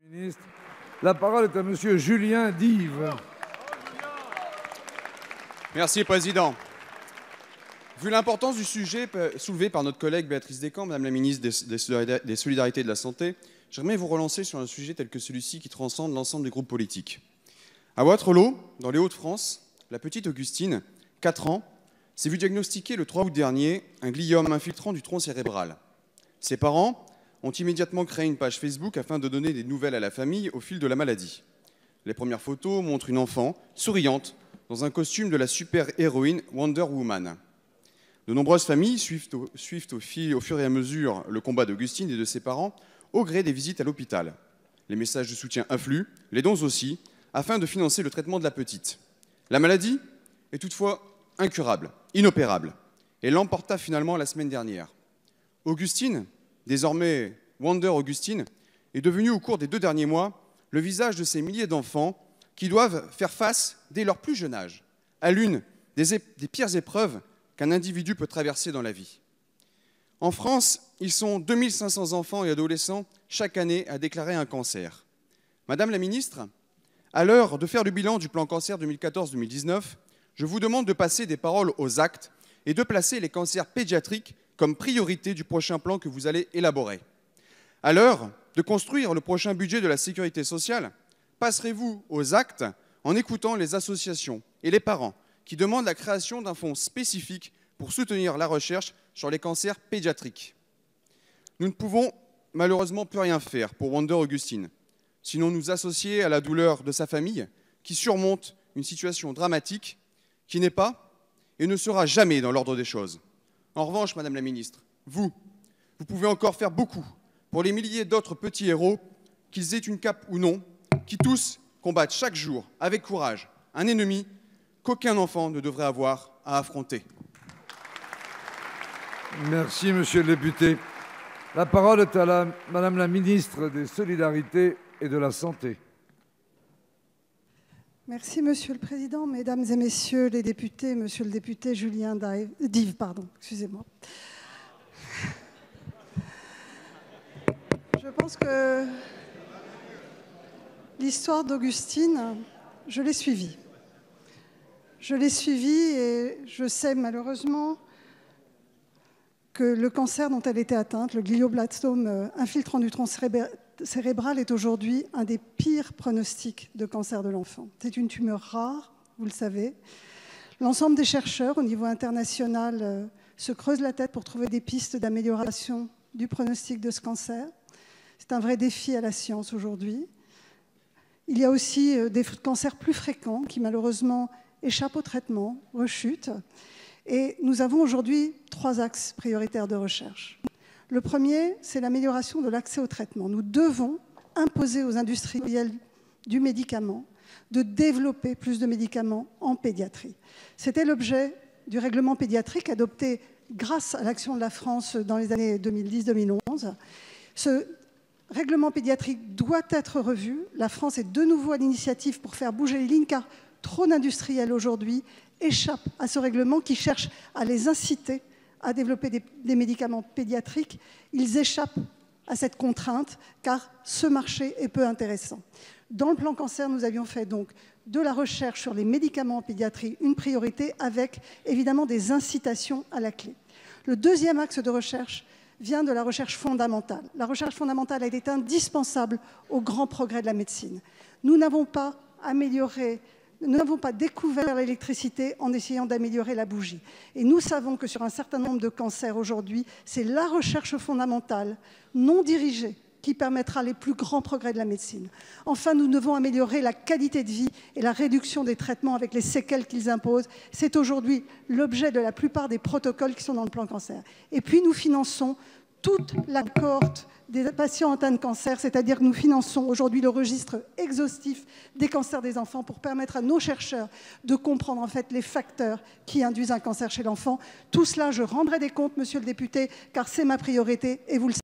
Ministre. La parole est à Monsieur Julien Dive. Merci, Président. Vu l'importance du sujet soulevé par notre collègue Béatrice Descamps, Madame la ministre des Solidarités et de la Santé, j'aimerais vous relancer sur un sujet tel que celui-ci qui transcende l'ensemble des groupes politiques. À Wattrelos, dans les Hauts-de-France, la petite Augustine, 4 ans, s'est vue diagnostiquer le 3 août dernier un gliome infiltrant du tronc cérébral. Ses parents ont immédiatement créé une page Facebook afin de donner des nouvelles à la famille au fil de la maladie. Les premières photos montrent une enfant souriante dans un costume de la super-héroïne Wonder Woman. De nombreuses familles suivent au fur et à mesure le combat d'Augustine et de ses parents au gré des visites à l'hôpital. Les messages de soutien affluent, les dons aussi, afin de financer le traitement de la petite. La maladie est toutefois incurable, inopérable, et l'emporta finalement la semaine dernière. Augustine, désormais Wonder Augustine, est devenue au cours des 2 derniers mois le visage de ces milliers d'enfants qui doivent faire face, dès leur plus jeune âge, à l'une des pires épreuves qu'un individu peut traverser dans la vie. En France, ils sont 2500 enfants et adolescents chaque année à déclarer un cancer. Madame la ministre, à l'heure de faire le bilan du plan cancer 2014-2019, je vous demande de passer des paroles aux actes et de placer les cancers pédiatriques comme priorité du prochain plan que vous allez élaborer. À l'heure de construire le prochain budget de la sécurité sociale, passerez-vous aux actes en écoutant les associations et les parents qui demandent la création d'un fonds spécifique pour soutenir la recherche sur les cancers pédiatriques? Nous ne pouvons malheureusement plus rien faire pour Wonder Augustine, sinon nous associer à la douleur de sa famille qui surmonte une situation dramatique qui n'est pas et ne sera jamais dans l'ordre des choses. En revanche, Madame la ministre, vous pouvez encore faire beaucoup pour les milliers d'autres petits héros, qu'ils aient une cape ou non, qui tous combattent chaque jour, avec courage, un ennemi qu'aucun enfant ne devrait avoir à affronter. Merci, Monsieur le député. La parole est à Madame la ministre des Solidarités et de la Santé. Merci, Monsieur le Président, Mesdames et Messieurs les députés, Monsieur le député Julien Dive, excusez-moi. Je pense que l'histoire d'Augustine, je l'ai suivie. Je l'ai suivie et je sais malheureusement que le cancer dont elle était atteinte, le glioblastome infiltrant du tronc cérébral, est aujourd'hui un des pires pronostics de cancer de l'enfant. C'est une tumeur rare, vous le savez. L'ensemble des chercheurs au niveau international se creusent la tête pour trouver des pistes d'amélioration du pronostic de ce cancer. C'est un vrai défi à la science aujourd'hui. Il y a aussi des cancers plus fréquents qui malheureusement échappent au traitement, rechutent. Et nous avons aujourd'hui 3 axes prioritaires de recherche. Le premier, c'est l'amélioration de l'accès au traitement. Nous devons imposer aux industriels du médicament de développer plus de médicaments en pédiatrie. C'était l'objet du règlement pédiatrique adopté grâce à l'action de la France dans les années 2010-2011. Ce règlement pédiatrique doit être revu. La France est de nouveau à l'initiative pour faire bouger les lignes, car trop d'industriels aujourd'hui échappent à ce règlement qui cherche à les inciter à développer des médicaments pédiatriques. Ils échappent à cette contrainte car ce marché est peu intéressant. Dans le plan cancer, nous avions fait donc de la recherche sur les médicaments en pédiatrie une priorité avec évidemment des incitations à la clé. Le deuxième axe de recherche vient de la recherche fondamentale. La recherche fondamentale a été indispensable au grand progrès de la médecine. Nous n'avons pas découvert l'électricité en essayant d'améliorer la bougie. Et nous savons que sur un certain nombre de cancers aujourd'hui, c'est la recherche fondamentale, non dirigée, qui permettra les plus grands progrès de la médecine. Enfin, nous devons améliorer la qualité de vie et la réduction des traitements avec les séquelles qu'ils imposent. C'est aujourd'hui l'objet de la plupart des protocoles qui sont dans le plan cancer. Et puis, nous finançons toute la cohorte des patients atteints de cancer, c'est-à-dire que nous finançons aujourd'hui le registre exhaustif des cancers des enfants pour permettre à nos chercheurs de comprendre en fait les facteurs qui induisent un cancer chez l'enfant. Tout cela, je rendrai des comptes, Monsieur le député, car c'est ma priorité et vous le savez.